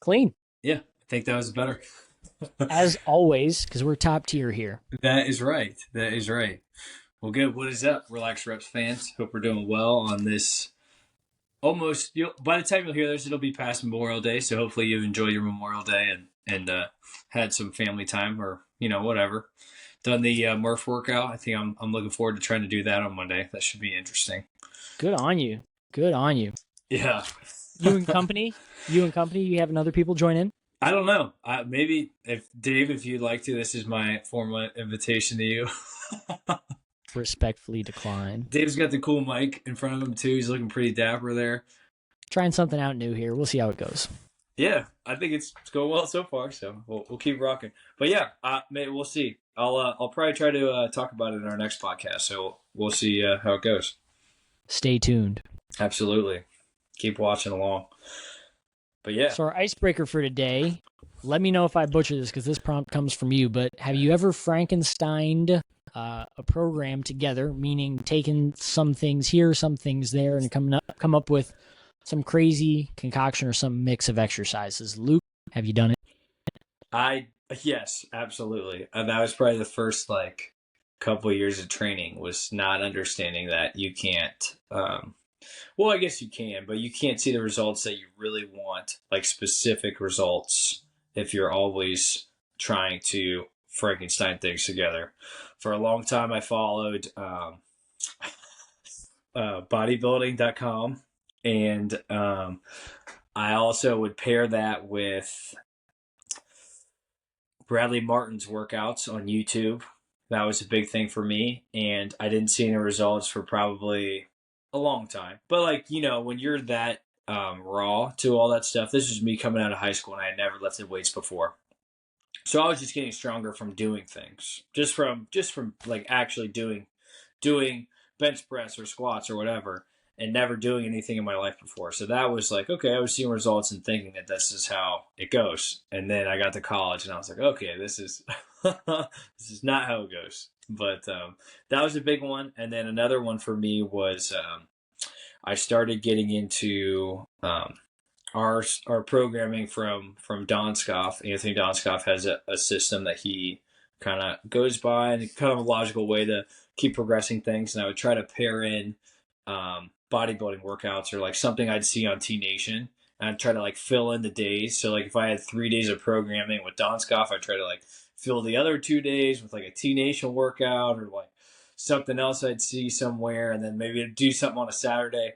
Clean, Yeah, I think that was better. as always, because we're top tier here. That is right. That is right. Well, good. What is up, Relax Reps fans? Hope we're doing well on this. Almost, by the time you'll hear this, it'll be past Memorial Day. So hopefully you enjoy your Memorial Day and had some family time or whatever. Done the Murph workout. I think I'm looking forward to trying to do that on Monday. That should be interesting. Good on you. Good on you. Yeah. You and company. You having other people join in? I don't know. Maybe if Dave, if you'd like to, this is my formal invitation to you. Respectfully decline. Dave's got the cool mic in front of him too. He's looking pretty dapper there. Trying something out new here. We'll see how it goes. Yeah, I think it's going well so far. So we'll keep rocking. But yeah, maybe we'll see. I'll probably try to talk about it in our next podcast. So we'll see how it goes. Stay tuned. Absolutely. Keep watching along. But yeah. So our icebreaker for today, let me know if I butcher this because this prompt comes from you, but have you ever Frankensteined a program together, meaning taking some things here, some things there, and come up with some crazy concoction or some mix of exercises? Luke, have you done it? Yes, absolutely. That was probably the first couple of years of training, was not understanding that you can't well, I guess you can, but you can't see the results that you really want, like specific results, if you're always trying to Frankenstein things together. For a long time, I followed bodybuilding.com, and I also would pair that with Bradley Martin's workouts on YouTube. That was a big thing for me, and I didn't see any results for probably a long time. But when you're that raw to all that stuff, this was me coming out of high school and I had never lifted weights before. So I was just getting stronger from doing things, just from actually doing bench press or squats or whatever, and never doing anything in my life before. So that was okay, I was seeing results and thinking that this is how it goes. And then I got to college and I was like, okay, this is this is not how it goes. But that was a big one. And then another one for me was I started getting into our programming from Donskoff. Anthony Donskoff has a system that he kind of goes by, and kind of a logical way to keep progressing things. And I would try to pair in bodybuilding workouts or something I'd see on T Nation. And I'd try to fill in the days. So if I had 3 days of programming with Donskoff, I'd try to fill the other 2 days with a T Nation workout or something else I'd see somewhere, and then maybe do something on a Saturday.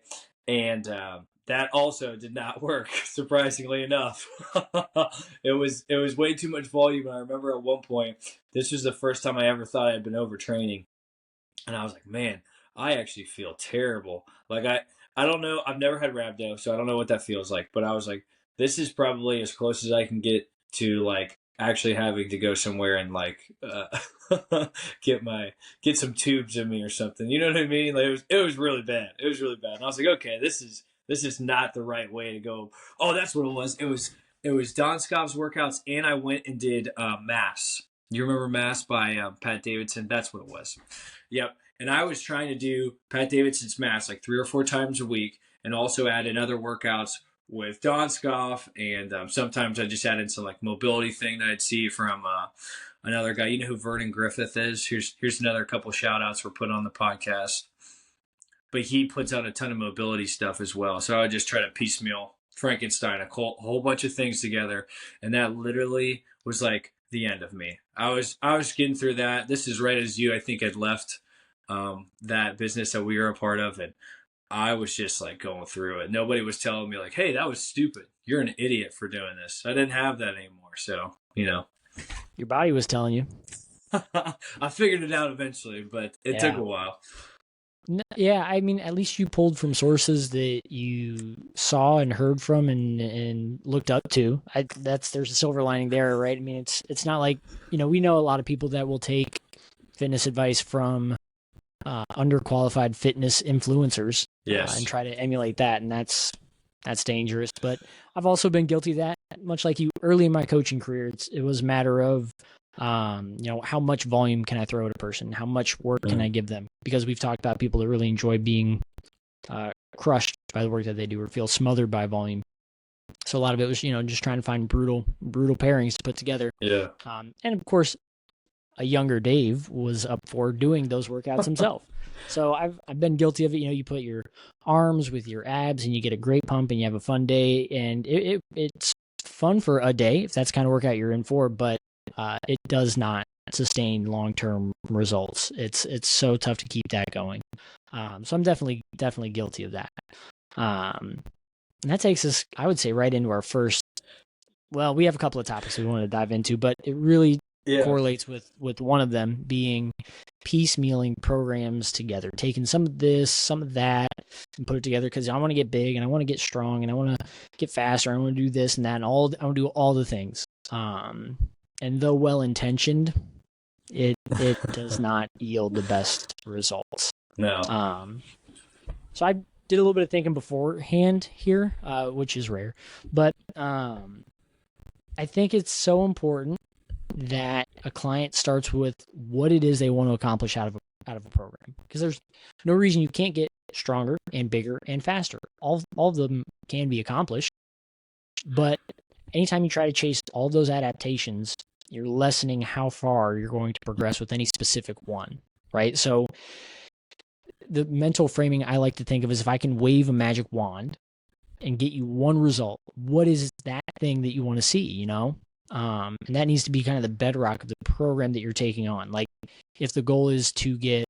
And that also did not work, surprisingly enough. It was way too much volume. And I remember at one point, this was the first time I ever thought I had been overtraining. And I was like, man, I actually feel terrible. I don't know. I've never had rhabdo, so I don't know what that feels like. But I was like, this is probably as close as I can get to actually having to go somewhere and get some tubes in me or something. You know what I mean? It was really bad. It was really bad. And I was like, okay, this is not the right way to go. Oh, that's what it was. It was Don Scott's workouts, and I went and did Mass. You remember Mass by Pat Davidson? That's what it was. Yep. And I was trying to do Pat Davidson's Mass 3 or 4 times a week, and also add in other workouts with Donskoff, and sometimes I just add in some mobility thing that I'd see from another guy. You know who Vernon Griffith is? Here's another couple shout outs we're putting on the podcast. But he puts out a ton of mobility stuff as well. So I would just try to piecemeal Frankenstein a whole bunch of things together, and that literally was the end of me. I was getting through that. This is right as I think I'd left that business that we were a part of, and I was just going through it. Nobody was telling me hey, that was stupid. You're an idiot for doing this. I didn't have that anymore. So, Your body was telling you. I figured it out eventually, but it took a while. Yeah, I mean, at least you pulled from sources that you saw and heard from and looked up to. There's a silver lining there, right? I mean, it's not we know a lot of people that will take fitness advice from underqualified fitness influencers, yes, and try to emulate that, and that's dangerous. But I've also been guilty of that, much like you. Early in my coaching career, it was a matter of how much volume can I throw at a person? How much work can I give them? Because we've talked about people that really enjoy being crushed by the work that they do or feel smothered by volume. So a lot of it was, just trying to find brutal pairings to put together. Yeah. And of course, a younger Dave was up for doing those workouts himself. So I've been guilty of it. You put your arms with your abs and you get a great pump and you have a fun day, and it's fun for a day if that's kind of workout you're in for, but it does not sustain long-term results. It's so tough to keep that going. So I'm definitely guilty of that. And that takes us, I would say, right into our first. Well, we have a couple of topics we want to dive into, but it really correlates with one of them being piecemealing programs together, taking some of this, some of that, and put it together because I want to get big and I want to get strong and I want to get faster. I want to do this and that and all. I want to do all the things. And though well intentioned, it does not yield the best results. No. So I did a little bit of thinking beforehand here, which is rare, but I think it's so important that a client starts with what it is they want to accomplish out of a program, because there's no reason you can't get stronger and bigger and faster. All of them can be accomplished, but anytime you try to chase all of those adaptations, you're lessening how far you're going to progress with any specific one, right? So the mental framing I like to think of is if I can wave a magic wand and get you one result, what is that thing that you want to see, And that needs to be kind of the bedrock of the program that you're taking on. Like if the goal is to get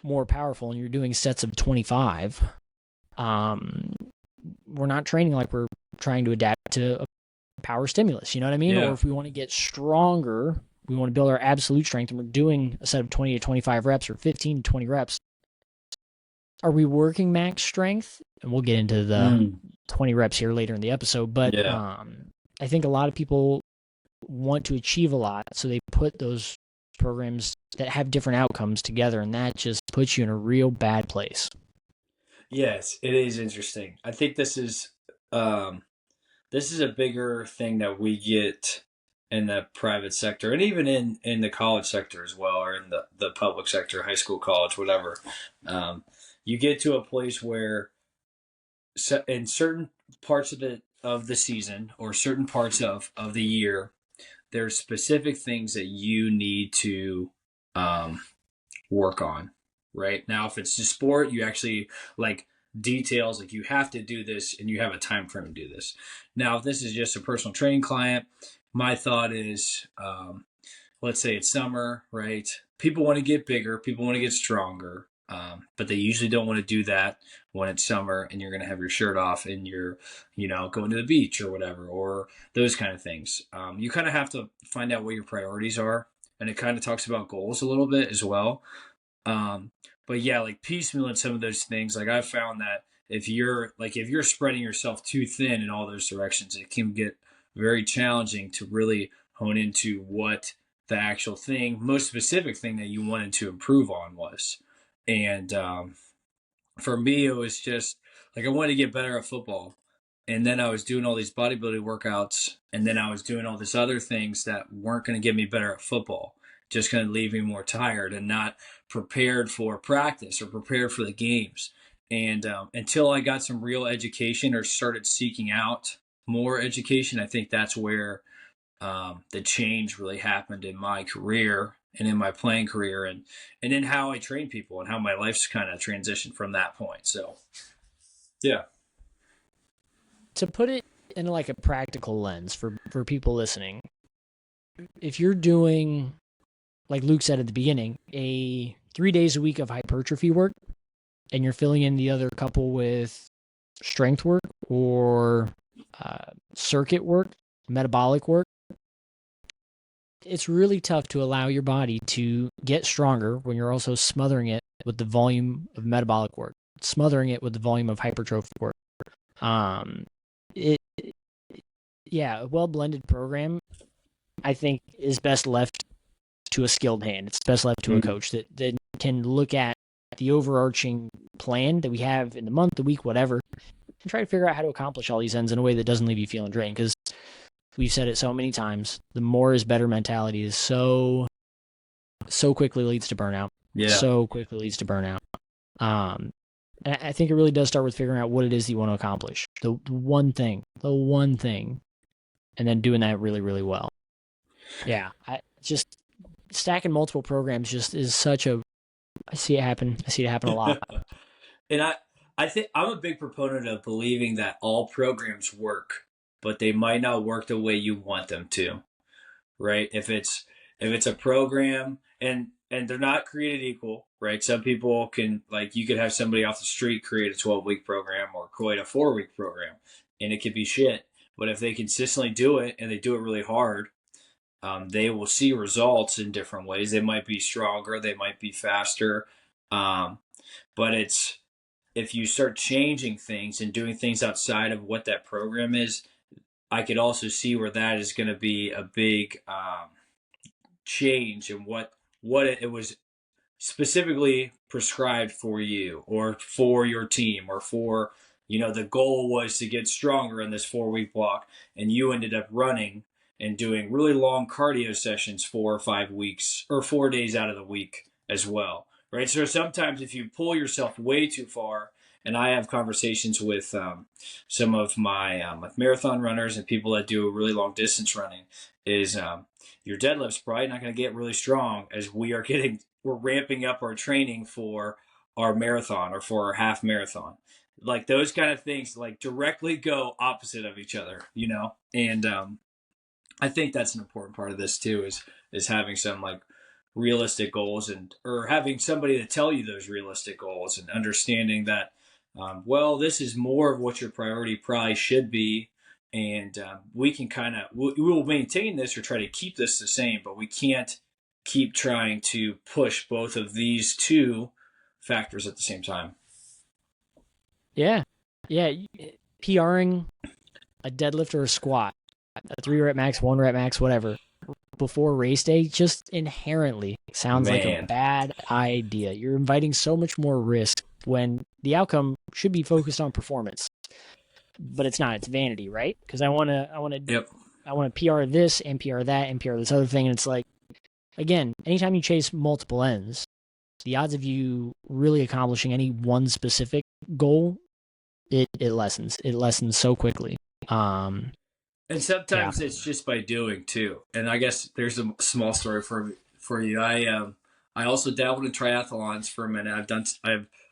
more powerful and you're doing sets of 25, we're not training like we're trying to adapt to a power stimulus, you know what I mean? Yeah. Or if we want to get stronger, we want to build our absolute strength and we're doing a set of 20 to 25 reps or 15 to 20 reps. Are we working max strength? And we'll get into the 20 reps here later in the episode. But I think a lot of people want to achieve a lot, so they put those programs that have different outcomes together, and that just puts you in a real bad place. Yes, it is interesting. I think this is a bigger thing that we get in the private sector and even in the college sector as well, or in the public sector, high school, college, whatever. You get to a place where in certain parts of the season or certain parts of the year, there's specific things that you need to work on. Right now, if it's a sport, you actually like details, like you have to do this and you have a time frame to do this. Now, if this is just a personal training client, my thought is, let's say it's summer, right? People want to get bigger, people want to get stronger. But they usually don't want to do that when it's summer and you're going to have your shirt off and you're, going to the beach or whatever, or those kind of things. You kind of have to find out what your priorities are. And it kind of talks about goals a little bit as well. But yeah, like piecemealing some of those things, like I've found that if you're spreading yourself too thin in all those directions, it can get very challenging to really hone into what the actual thing, most specific thing that you wanted to improve on was. And for me, it was just like I wanted to get better at football. And then I was doing all these bodybuilding workouts. And then I was doing all these other things that weren't going to get me better at football, just going to leave me more tired and not prepared for practice or prepared for the games. And until I got some real education or started seeking out more education, I think that's where the change really happened in my career and in my playing career and in how I train people and how my life's kind of transitioned from that point. So, yeah. To put it in like a practical lens for people listening, if you're doing, like Luke said at the beginning, 3 days a week of hypertrophy work and you're filling in the other couple with strength work or circuit work, metabolic work, it's really tough to allow your body to get stronger when you're also smothering it with the volume of metabolic work, smothering it with the volume of hypertrophic work. A well-blended program, I think, is best left to a skilled hand. It's best left to a coach that can look at the overarching plan that we have in the month, the week, whatever, and try to figure out how to accomplish all these ends in a way that doesn't leave you feeling drained. Because we've said it so many times, the more is better mentality is so quickly leads to burnout. Yeah. So quickly leads to burnout. And I think it really does start with figuring out what it is that you want to accomplish. The one thing, and then doing that really, really well. Yeah, just stacking multiple programs just is such a. I see it happen. I see it happen a lot. And I think I'm a big proponent of believing that all programs work, but they might not work the way you want them to, right? If it's a program and they're not created equal, right? Some people can, like, you could have somebody off the street create a 12-week program or create a 4-week program, and it could be shit. But if they consistently do it and they do it really hard, they will see results in different ways. They might be stronger, they might be faster, um, but it's if you start changing things and doing things outside of what that program is, I could also see where that is going to be a big change in what it was specifically prescribed for you or for your team or for, the goal was to get stronger in this 4-week block, and you ended up running and doing really long cardio sessions 4 or 5 weeks or 4 days out of the week as well, right? So sometimes if you pull yourself way too far, and I have conversations with some of my like marathon runners and people that do really long distance running, is your deadlift's probably not going to get really strong as we're ramping up our training for our marathon or for our half marathon. Like those kind of things, like directly go opposite of each other, And I think that's an important part of this too, is having some like realistic goals and or having somebody to tell you those realistic goals and understanding that, well, this is more of what your priority probably should be, and we can we will maintain this or try to keep this the same, but we can't keep trying to push both of these two factors at the same time. Yeah, yeah. PRing a deadlift or a squat, a 3 rep max, 1 rep max, whatever, before race day just inherently sounds like a Man, bad idea. You're inviting so much more risk when the outcome should be focused on performance, but it's not. It's vanity, right? Because yep. I want to PR this and PR that and PR this other thing, and it's like, again, anytime you chase multiple ends, the odds of you really accomplishing any one specific goal, it lessens. It lessens so quickly. And Yeah. sometimes it's just by doing too. And I guess there's a small story for you. I also dabbled in triathlons for a minute.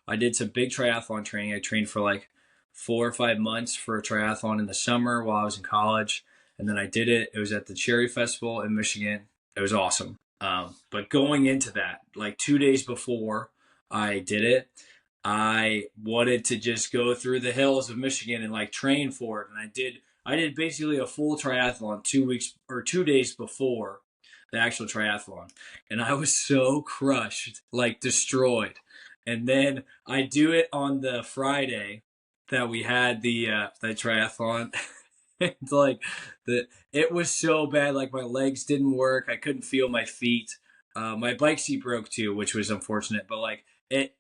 I did some big triathlon training. I trained for like 4 or 5 months for a triathlon in the summer while I was in college, and then I did it. It was at the Cherry Festival in Michigan. It was awesome. But going into that, like 2 days before I did it, I wanted to just go through the hills of Michigan and like train for it, and I did basically a full triathlon 2 weeks or 2 days before the actual triathlon. And I was so crushed, like destroyed. And then I do it on the Friday that we had the triathlon. It's like it was so bad. Like my legs didn't work. I couldn't feel my feet. My bike seat broke too, which was unfortunate. But like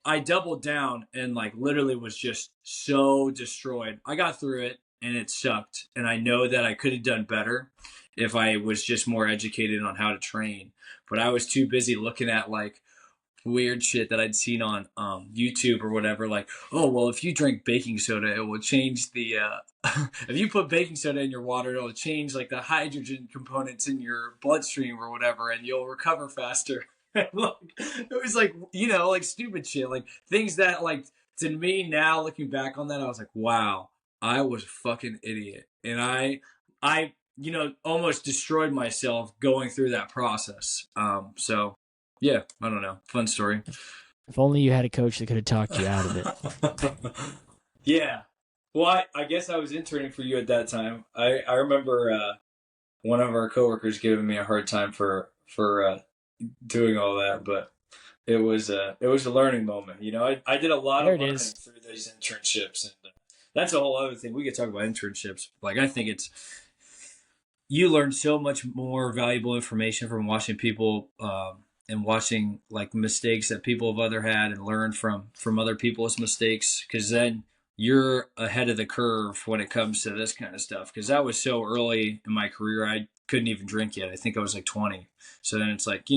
I doubled down and like literally was just so destroyed. I got through it and it sucked. And I know that I could have done better if I was just more educated on how to train. But I was too busy looking at like weird shit that I'd seen on YouTube or whatever. Like, oh well, if you drink baking soda, it will change the. If you put baking soda in your water, it'll change like the hydrogen components in your bloodstream or whatever, and you'll recover faster. Like, it was like like stupid shit, like things that like to me now looking back on that, I was like, wow, I was a fucking idiot, and I almost destroyed myself going through that process. So yeah, I don't know. Fun story. If only you had a coach that could have talked you out of it. Yeah. Well, I guess I was interning for you at that time. I remember one of our coworkers giving me a hard time for doing all that, but it was a learning moment. I did a lot There of it learning is. through these internships, and that's a whole other thing. We could talk about internships. Like I think you learn so much more valuable information from watching people and watching like mistakes that people have other had and learn from other people's mistakes, because then you're ahead of the curve when it comes to this kind of stuff, because that was so early in my career. I couldn't even drink yet. I think I was like 20. So then it's like,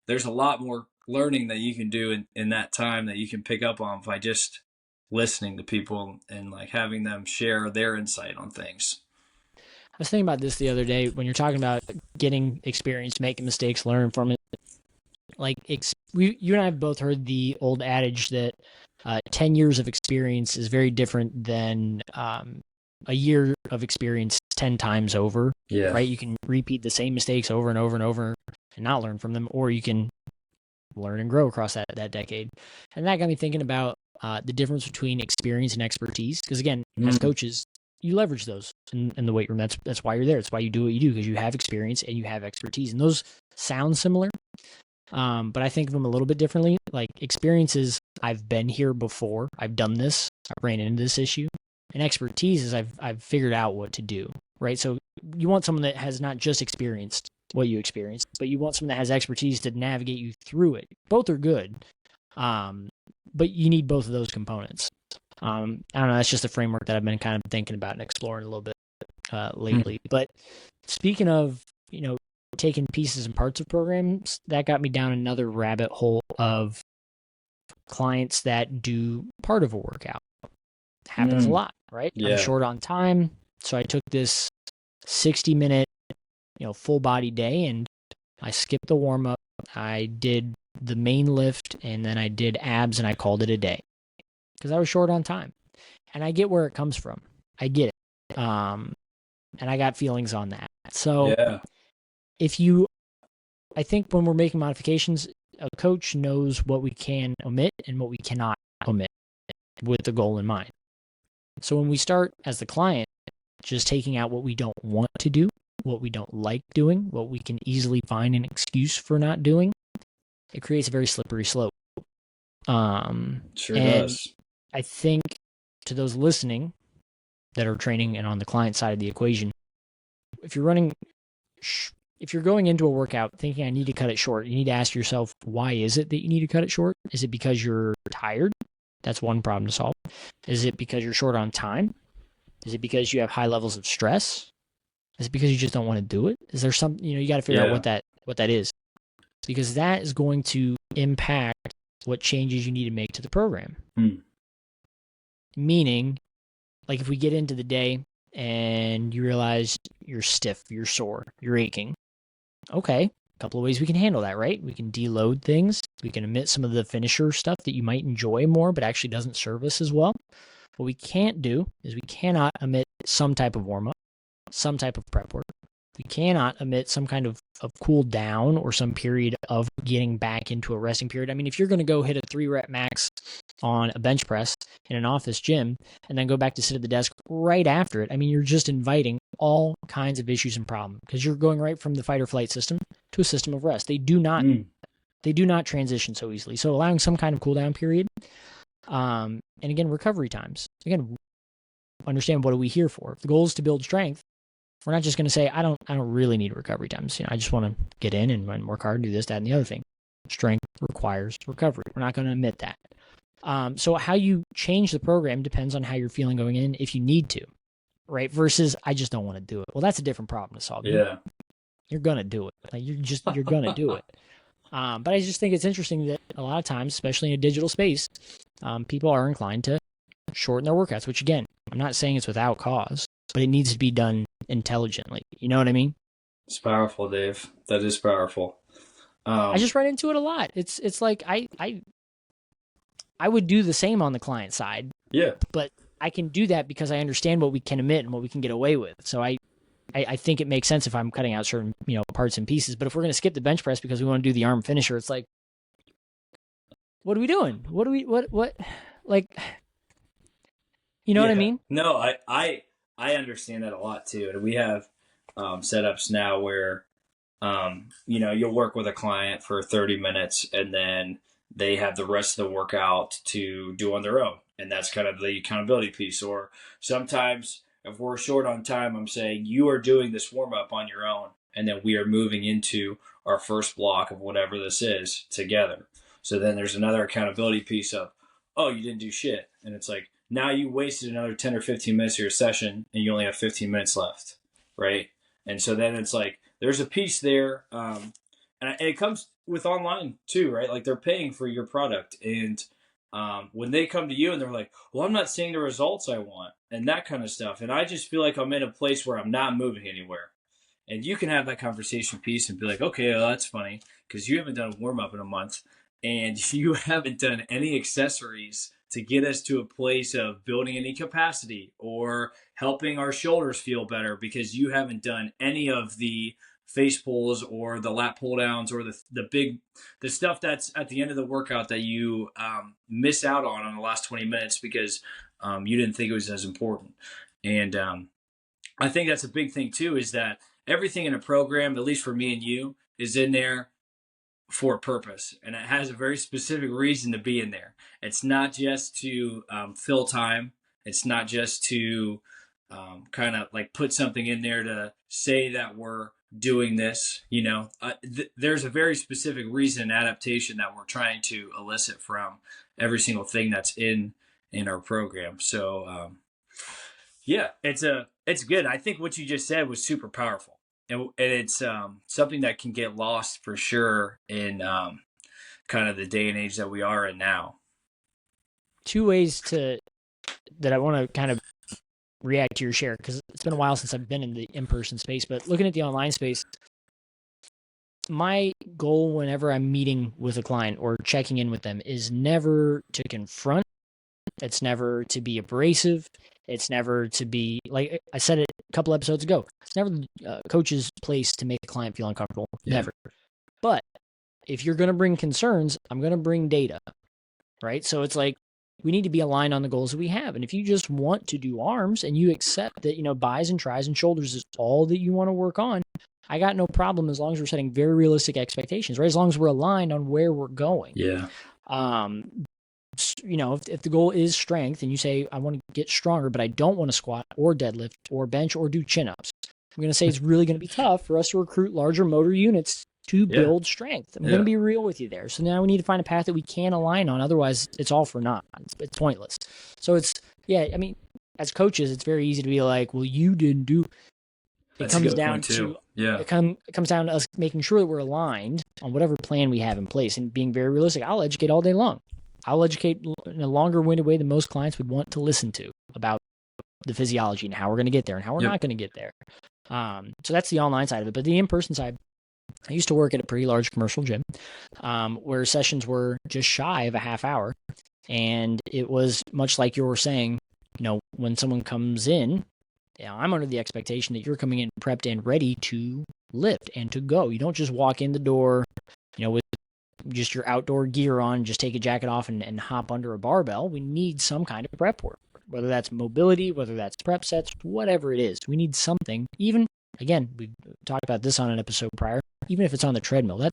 there's a lot more learning that you can do in that time that you can pick up on by just listening to people and like having them share their insight on things. I was thinking about this the other day when you're talking about getting experience, making mistakes, learn from it. Like you and I have both heard the old adage that 10 years of experience is very different than a year of experience 10 times over, Yeah. right? You can repeat the same mistakes over and over and over and not learn from them, or you can learn and grow across that decade. And that got me thinking about the difference between experience and expertise. Because again, as coaches, you leverage those in the weight room. That's why you're there. That's why you do what you do, because you have experience and you have expertise. And those sound similar, but I think of them a little bit differently. Like experiences, I've been here before. I've done this. I ran into this issue. And expertise is I've figured out what to do, right? So you want someone that has not just experienced what you experienced, but you want someone that has expertise to navigate you through it. Both are good, but you need both of those components. I don't know. That's just a framework that I've been kind of thinking about and exploring a little bit lately. But speaking of, taking pieces and parts of programs, that got me down another rabbit hole of clients that do part of a workout. Happens a lot, right? Yeah. I'm short on time, so I took this 60-minute, full body day, and I skipped the warm up. I did the main lift, and then I did abs, and I called it a day because I was short on time. And I get where it comes from. I get it, and I got feelings on that. So I think when we're making modifications, a coach knows what we can omit and what we cannot omit with the goal in mind. So when we start as the client, just taking out what we don't want to do, what we don't like doing, what we can easily find an excuse for not doing, it creates a very slippery slope. Sure does. I think to those listening that are training and on the client side of the equation, if you're going into a workout thinking I need to cut it short, you need to ask yourself, why is it that you need to cut it short? Is it because you're tired? That's one problem to solve. Is it because you're short on time? Is it because you have high levels of stress? Is it because you just don't want to do it? Is there something, you got to figure out what that is, because that is going to impact what changes you need to make to the program. Meaning, like if we get into the day and you realize you're stiff, you're sore, you're aching. Okay, a couple of ways we can handle that, right? We can deload things. We can omit some of the finisher stuff that you might enjoy more, but actually doesn't serve us as well. What we can't do is we cannot omit some type of warm-up, some type of prep work. We cannot omit some kind of cool down or some period of getting back into a resting period. I mean, if you're going to go hit a 3-rep max on a bench press in an office gym and then go back to sit at the desk right after it, I mean, you're just inviting all kinds of issues and problems because you're going right from the fight or flight system to a system of rest. They do not transition so easily. So allowing some kind of cool down period, and again, recovery times. Again, understand, what are we here for? If the goal is to build strength, we're not just going to say, I don't really need recovery times. I just want to get in and work hard and do this, that, and the other thing. Strength requires recovery. We're not going to admit that. So how you change the program depends on how you're feeling going in, if you need to, right? Versus, I just don't want to do it. Well, that's a different problem to solve. Yeah. You're going to do it. Like you're going to do it. But I just think it's interesting that a lot of times, especially in a digital space, people are inclined to shorten their workouts, which again, I'm not saying it's without cause, but it needs to be done intelligently. You know what I mean? It's powerful, Dave. That is powerful. I just run into it a lot. It's like I would do the same on the client side. Yeah. But I can do that because I understand what we can omit and what we can get away with. So I think it makes sense if I'm cutting out certain, parts and pieces. But if we're going to skip the bench press because we want to do the arm finisher, it's like, what are we doing? Like, you know what I mean? No, I understand that a lot too. And we have setups now where, you'll work with a client for 30 minutes and then they have the rest of the workout to do on their own. And that's kind of the accountability piece. Or sometimes if we're short on time, I'm saying you are doing this warm up on your own. And then we are moving into our first block of whatever this is together. So then there's another accountability piece of, oh, you didn't do shit. And it's like, now you wasted another 10 or 15 minutes of your session and you only have 15 minutes left. Right. And so then it's like, there's a piece there. And it comes with online too, right? Like they're paying for your product. And when they come to you and they're like, well, I'm not seeing the results I want and that kind of stuff. And I just feel like I'm in a place where I'm not moving anywhere. And you can have that conversation piece and be like, okay, well, that's funny because you haven't done a warm up in a month and you haven't done any accessories to get us to a place of building any capacity or helping our shoulders feel better because you haven't done any of the face pulls or the lat pull downs or the stuff that's at the end of the workout that you miss out on the last 20 minutes because you didn't think it was as important. And I think that's a big thing too, is that everything in a program, at least for me and you, is in there for a purpose, and it has a very specific reason to be in there. It's not just to fill time. It's not just to kind of like put something in there to say that we're doing this. There's a very specific reason and adaptation that we're trying to elicit from every single thing that's in our program. So yeah, it's good. I think what you just said was super powerful, and it's something that can get lost for sure in kind of the day and age that we are in now. Two ways that I want to kind of react to your share, because it's been a while since I've been in the in-person space, but looking at the online space, my goal whenever I'm meeting with a client or checking in with them is never to confront. It's never to be abrasive. It's never to be, like I said it a couple episodes ago, it's never the coach's place to make a client feel uncomfortable. Yeah. Never. But if you're going to bring concerns, I'm going to bring data, right? So it's like, we need to be aligned on the goals that we have. And if you just want to do arms and you accept that, buys and tries and shoulders is all that you want to work on, I got no problem as long as we're setting very realistic expectations, right? As long as we're aligned on where we're going. Yeah. If the goal is strength and you say, I want to get stronger, but I don't want to squat or deadlift or bench or do chin-ups, I'm going to say it's really going to be tough for us to recruit larger motor units to build strength. I'm going to be real with you there. So now we need to find a path that we can align on. Otherwise, it's all for naught. It's pointless. So as coaches, it's very easy to be like, well, you didn't do. It comes down to it comes down to us making sure that we're aligned on whatever plan we have in place and being very realistic. I'll educate all day long. I'll educate in a longer-winded way than most clients would want to listen to about the physiology and how we're going to get there and how we're not going to get there. So that's the online side of it. But the in-person side, I used to work at a pretty large commercial gym where sessions were just shy of a half hour. And it was much like you were saying, when someone comes in, I'm under the expectation that you're coming in prepped and ready to lift and to go. You don't just walk in the door, with just your outdoor gear on, just take a jacket off and hop under a barbell. We need some kind of prep work, whether that's mobility, whether that's prep sets, whatever it is. We need something. Even, again, we talked about this on an episode prior, even if it's on the treadmill,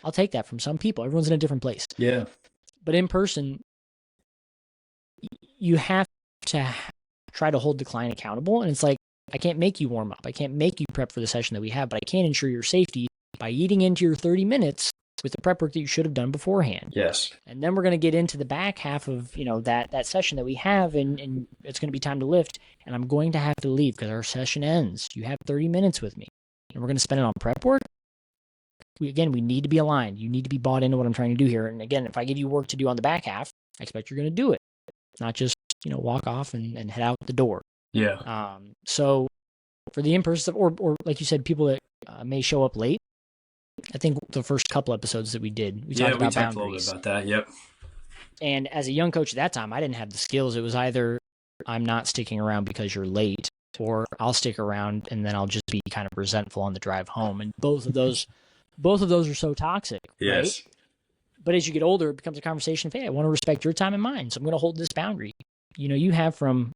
I'll take that from some people. Everyone's in a different place. Yeah. But in person, you have to try to hold the client accountable. And it's like, I can't make you warm up. I can't make you prep for the session that we have, but I can ensure your safety by eating into your 30 minutes with the prep work that you should have done beforehand. Yes. And then we're going to get into the back half of, that session that we have, and it's going to be time to lift, and I'm going to have to leave because our session ends. You have 30 minutes with me, and we're going to spend it on prep work. We need to be aligned. You need to be bought into what I'm trying to do here. And again, if I give you work to do on the back half, I expect you're going to do it, not just, walk off and head out the door. Yeah. So for the in-person stuff, or like you said, people that may show up late, I think the first couple episodes that we did, we talked about boundaries. A little bit about that. Yep. And as a young coach at that time, I didn't have the skills. It was either I'm not sticking around because you're late, or I'll stick around and then I'll just be kind of resentful on the drive home. And both of those are so toxic. Yes. Right? But as you get older, it becomes a conversation of, hey, I want to respect your time and mine, so I'm going to hold this boundary. You have from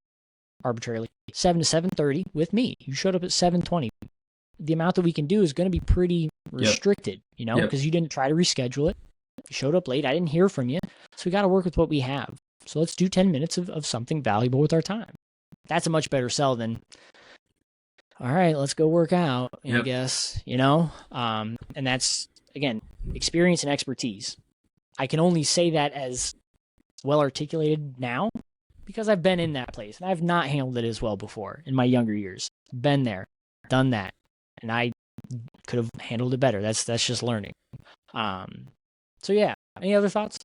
arbitrarily 7 to 7:30 with me. You showed up at 7:20. The amount that we can do is going to be pretty restricted, because you didn't try to reschedule it. You showed up late. I didn't hear from you. So we got to work with what we have. So let's do 10 minutes of something valuable with our time. That's a much better sell than, all right, let's go work out, I guess, and that's, again, experience and expertise. I can only say that as well articulated now because I've been in that place and I've not handled it as well before in my younger years. Been there, done that. And I could have handled it better. That's just learning. So yeah. Any other thoughts?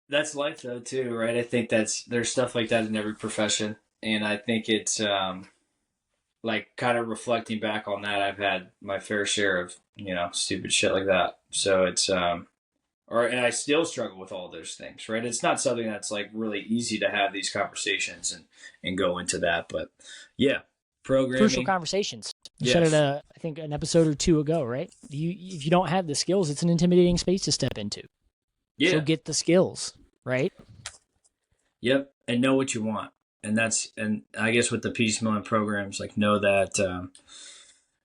That's life though too, right? I think there's stuff like that in every profession, and I think it's like kind of reflecting back on that. I've had my fair share of stupid shit like that. So it's and I still struggle with all those things, right? It's not something that's like really easy to have these conversations and go into that, but yeah, Crucial programming, conversations. You said it, yes, I think, an episode or two ago, right? If you don't have the skills, it's an intimidating space to step into. So yeah, get the skills, right? yep, and know what you want, and I guess with the piecemealing programs, like know that.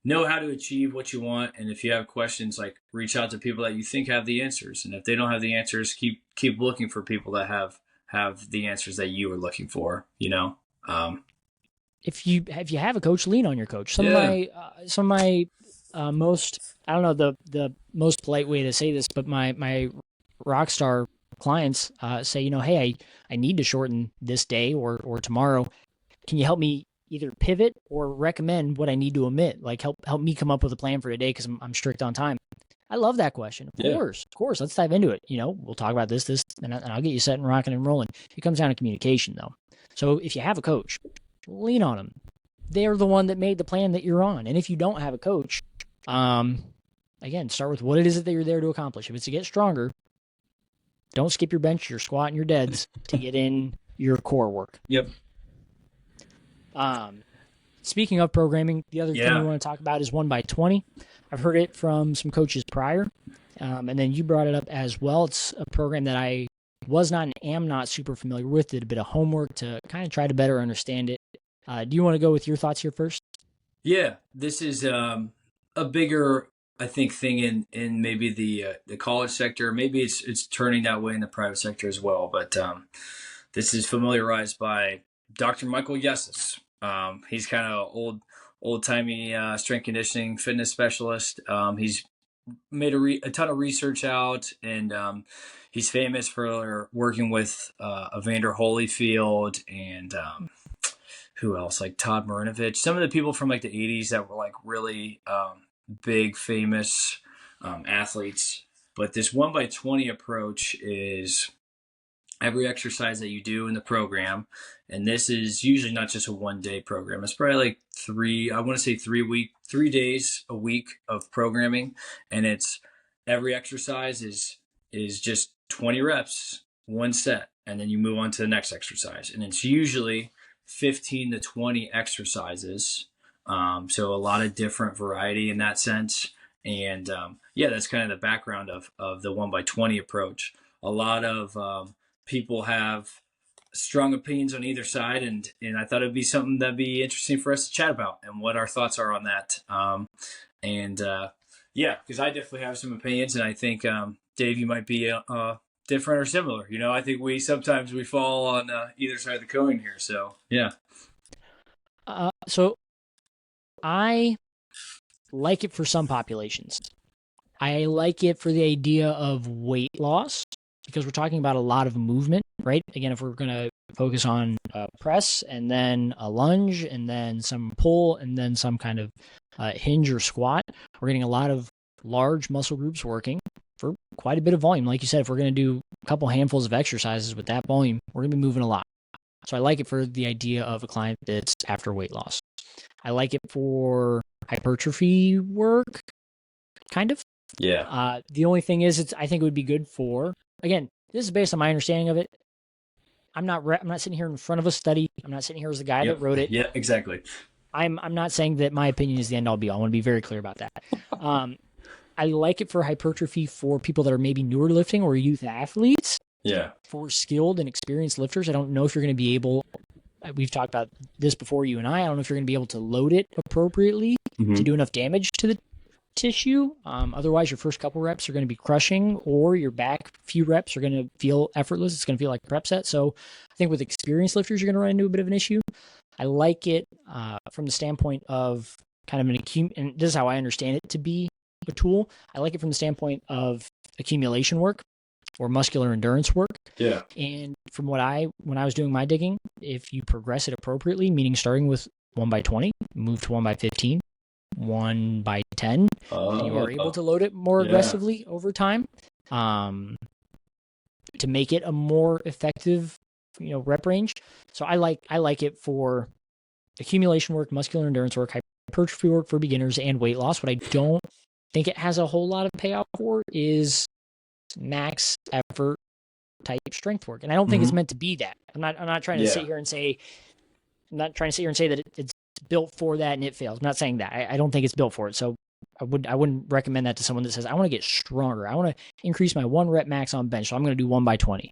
Know how to achieve what you want, and if you have questions, like reach out to people that you think have the answers, and if they don't have the answers, keep looking for people that have the answers that you are looking for, um If you have a coach, lean on your coach. yeah, Some of my most, I don't know the most polite way to say this, but my rock star clients say, hey, I need to shorten this day or tomorrow. Can you help me either pivot or recommend what I need to omit? Like help me come up with a plan for today because I'm strict on time. I love that question. yeah, Of course. Let's dive into it. We'll talk about this, and I'll get you set and rocking and rolling. It comes down to communication, though. So if you have a coach, lean on them. They're the one that made the plan that you're on. And if you don't have a coach, again, start with what it is that you're there to accomplish. If it's to get stronger, don't skip your bench, your squat, and your deads to get in your core work. yep, Um, Speaking of programming, the other thing we yeah, want to talk about is 1x20. I've heard it from some coaches prior, and then you brought it up as well. It's a program that I was not and am not super familiar with. Did a bit of homework to kind of try to better understand it. Do you want to go with your thoughts here first? yeah. This is a bigger, I think, thing in maybe the college sector. Maybe it's turning that way in the private sector as well. But this is familiarized by Dr. Michael Yesis. He's kind of old timey strength conditioning fitness specialist. He's made a ton of research out, and he's famous for working with Evander Holyfield and who else, like Todd Marinovich, some of the people from like the 80s that were like really big, famous athletes. But this 1x20 approach is every exercise that you do in the program, and this is usually not just a 1 day program. It's probably like I want to say 3 days a week of programming, and it's every exercise is just 20 reps, one set, and then you move on to the next exercise, and it's usually 15 to 20 exercises. So a lot of different variety in that sense, and yeah, that's kind of the background of the 1x20 approach. A lot of people have strong opinions on either side, and I thought it'd be something that'd be interesting for us to chat about and what our thoughts are on that. And yeah, because I definitely have some opinions, and I think Dave, you might be different or similar. I think we sometimes we fall on either side of the coin here. So yeah, So I like it for some populations. I like it for the idea of weight loss because we're talking about a lot of movement, right? Again, if we're going to focus on press and then a lunge and then some pull and then some kind of hinge or squat, we're getting a lot of large muscle groups working for quite a bit of volume. Like you said, if we're going to do a couple handfuls of exercises with that volume, we're going to be moving a lot. So I like it for the idea of a client that's after weight loss. I like it for hypertrophy work, kind of. yeah, The only thing is, I think it would be good for, again, this is based on my understanding of it. I'm not sitting here in front of a study. I'm not sitting here as the guy that yep, wrote it. yeah, exactly. I'm not saying that my opinion is the end all be all. I want to be very clear about that. I like it for hypertrophy for people that are maybe newer to lifting or youth athletes. Yeah, For skilled and experienced lifters, I don't know if you're going to be able. We've talked about this before, you and I. I don't know if you're going to be able to load it appropriately to do enough damage to the tissue. Otherwise, your first couple reps are going to be crushing, or your back few reps are going to feel effortless. It's going to feel like a prep set. So I think with experienced lifters, you're going to run into a bit of an issue. I like it from the standpoint of kind of and this is how I understand it to be a tool. I like it from the standpoint of accumulation work or muscular endurance work. yeah. And from when I was doing my digging, if you progress it appropriately, meaning starting with 1x20, move to 1x15, 1x10, and you are able to load it more aggressively over time. to make it a more effective, rep range. So I like it for accumulation work, muscular endurance work, hypertrophy work for beginners, and weight loss. What I don't think it has a whole lot of payout for is max effort type strength work. And I don't think it's meant to be that. I'm not trying to sit here and say that it's built for that and it fails. I'm not saying that. I don't think it's built for it. So I wouldn't recommend that to someone that says, I want to get stronger. I want to increase my 1 rep max on bench. So I'm going to do 1 by 20.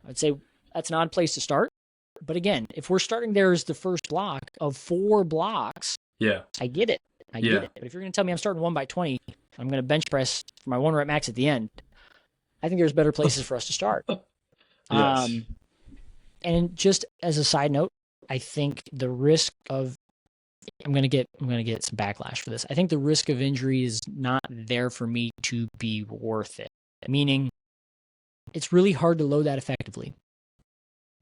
I'd say that's an odd place to start. But again, if we're starting there as the first block of 4 blocks, I get it. I get it. But if you're going to tell me I'm starting 1 by 20, I'm going to bench press for my 1 rep max at the end, I think there's better places for us to start. Yes. And just as a side note, I think the risk of I'm gonna get some backlash for this. I think the risk of injury is not there for me to be worth it. Meaning, it's really hard to load that effectively.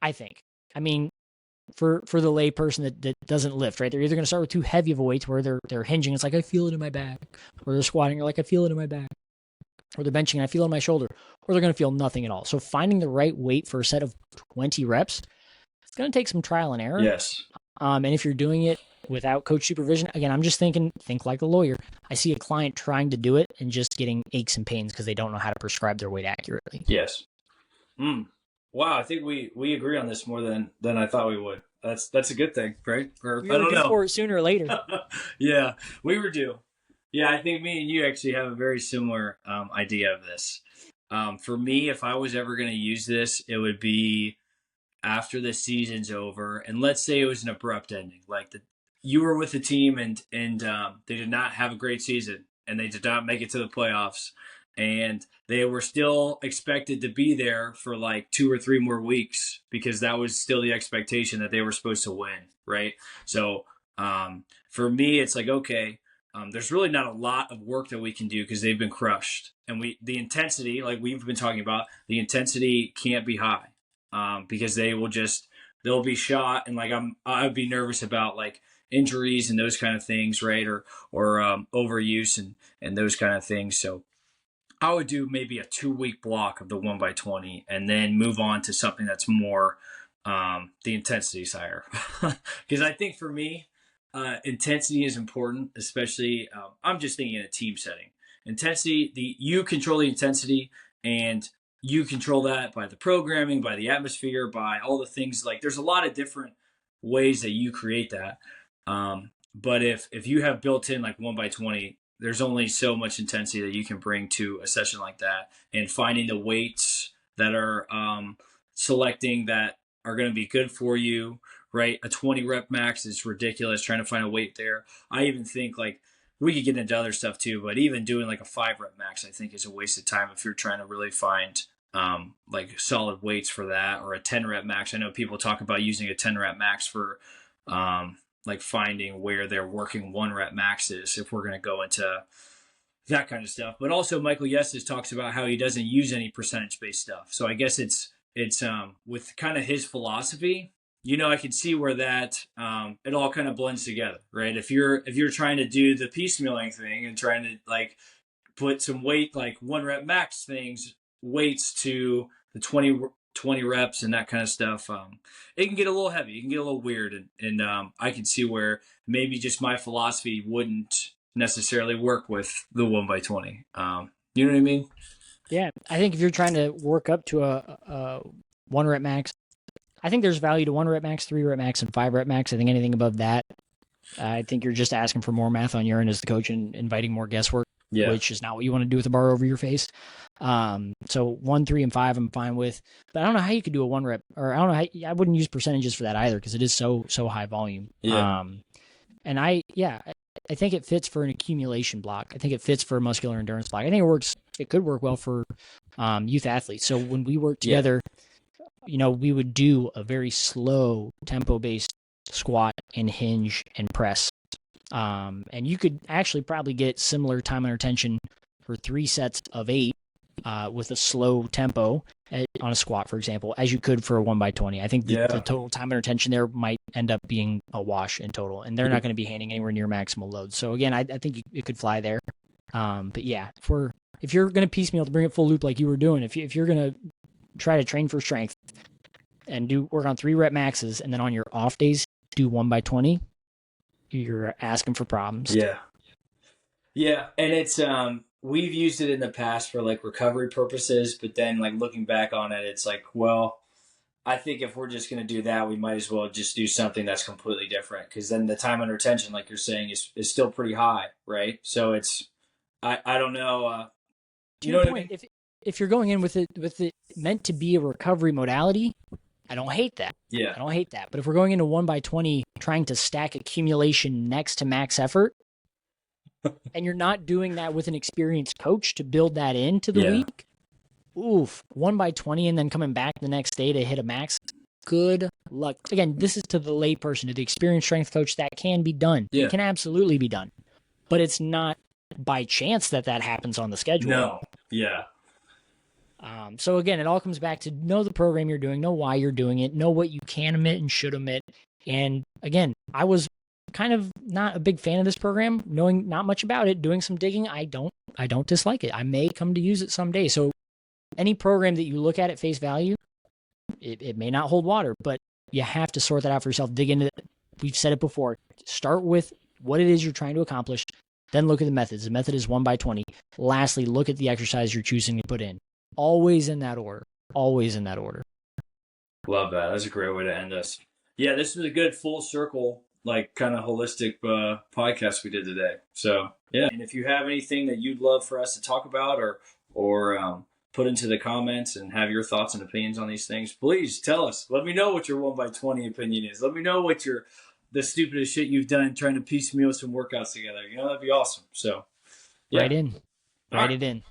I think. I mean, for the lay person that doesn't lift, right? They're either going to start with too heavy of a weight where they're hinging. It's like, I feel it in my back. Or they're squatting. You're like, I feel it in my back. Or they're benching. I feel it in my shoulder. Or they're going to feel nothing at all. So finding the right weight for a set of 20 reps, it's going to take some trial and error. Yes. And if you're doing it without coach supervision, again, I'm just think like a lawyer. I see a client trying to do it and just getting aches and pains because they don't know how to prescribe their weight accurately. Yes. Wow, I think we agree on this more than I thought we would. That's a good thing, right? Or, we were due for it sooner or later. Yeah, we were due. Yeah, I think me and you actually have a very similar idea of this. For me, if I was ever going to use this, it would be after the season's over, and let's say it was an abrupt ending, like you were with the team and they did not have a great season and they did not make it to the playoffs, and they were still expected to be there for like 2 or 3 more weeks because that was still the expectation that they were supposed to win, right? So for me, it's like, okay, there's really not a lot of work that we can do because they've been crushed, and the intensity, like we've been talking about, the intensity can't be high because they'll be shot, and like I'd be nervous about like injuries and those kind of things, right? Or overuse and those kind of things. So I would do maybe a 2-week block of the 1 by 20 and then move on to something that's more the intensity is higher. Because I think for me, intensity is important, especially I'm just thinking in a team setting. Intensity, you control the intensity, and you control that by the programming, by the atmosphere, by all the things. Like there's a lot of different ways that you create that. But if you have built in like 1 by 20, there's only so much intensity that you can bring to a session like that, and finding the weights that are selecting that are going to be good for you, right? A 20 rep max is ridiculous, trying to find a weight there. I even think like we could get into other stuff too, but even doing like a 5 rep max, I think is a waste of time if you're trying to really find like solid weights for that, or a 10 rep max. I know people talk about using a 10 rep max for like finding where their working 1 rep max is, if we're going to go into that kind of stuff. But also Michael Yesis talks about how he doesn't use any percentage based stuff. So I guess it's with kind of his philosophy, I can see where that it all kind of blends together, right? If you're trying to do the piecemealing thing and trying to like put some weight, like 1 rep max things, weights to the 20 reps and that kind of stuff, it can get a little heavy. It can get a little weird. And I can see where maybe just my philosophy wouldn't necessarily work with the 1 by 20. You know what I mean? Yeah. I think if you're trying to work up to a 1 rep max, I think there's value to 1 rep max, 3 rep max, and 5 rep max. I think anything above that, I think you're just asking for more math on your end as the coach and inviting more guesswork, which is not what you want to do with a bar over your face. So 1, 3, and 5, I'm fine with. But I don't know how you could do a 1 rep, or I don't know I wouldn't use percentages for that either because it is so high volume. Yeah. And I think it fits for an accumulation block. I think it fits for a muscular endurance block. I think it could work well for youth athletes. So when we work together, we would do a very slow tempo-based squat and hinge and press. And you could actually probably get similar time under tension for 3 sets of 8 with a slow tempo on a squat, for example, as you could for a 1 by 20. I think the total time under tension there might end up being a wash in total, and they're not going to be handing anywhere near maximal load. So again, I think it could fly there. But yeah, if you're going to piecemeal to bring it full loop like you were doing, if you're going to try to train for strength and work on 3 rep maxes, and then on your off days do 1x20, you're asking for problems. Yeah. Yeah, and it's we've used it in the past for like recovery purposes, but then like looking back on it, it's like, well, I think if we're just going to do that, we might as well just do something that's completely different, because then the time under tension, like you're saying, is still pretty high, right? So it's I don't know, To you know your what I point, mean? if you're going in with it meant to be a recovery modality, I don't hate that. Yeah, I don't hate that. But if we're going into 1x20 trying to stack accumulation next to max effort, and you're not doing that with an experienced coach to build that into the yeah, week, oof, 1x20 and then coming back the next day to hit a max, good luck. Again, this is to the layperson, to the experienced strength coach. That can be done. yeah. It can absolutely be done. But it's not by chance that happens on the schedule. No, yeah, So again, it all comes back to know the program you're doing, know why you're doing it, know what you can omit and should omit. And again, I was kind of not a big fan of this program, knowing not much about it, doing some digging. I don't dislike it. I may come to use it someday. So any program that you look at face value, it may not hold water, but you have to sort that out for yourself. Dig into it. We've said it before. Start with what it is you're trying to accomplish. Then look at the methods. The method is 1x20. Lastly, look at the exercise you're choosing to put in. Always in that order. Always in that order. love that. That's a great way to end us. Yeah, this was a good full circle, like kind of holistic podcast we did today. So yeah, and if you have anything that you'd love for us to talk about or put into the comments and have your thoughts and opinions on these things, please tell us. Let me know what your 1x20 opinion is. Let me know what the stupidest shit you've done trying to piecemeal some workouts together. You know, that'd be awesome. So yeah. Write in. Write it in.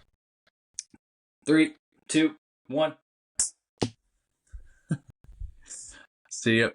3, 2, 1. See ya.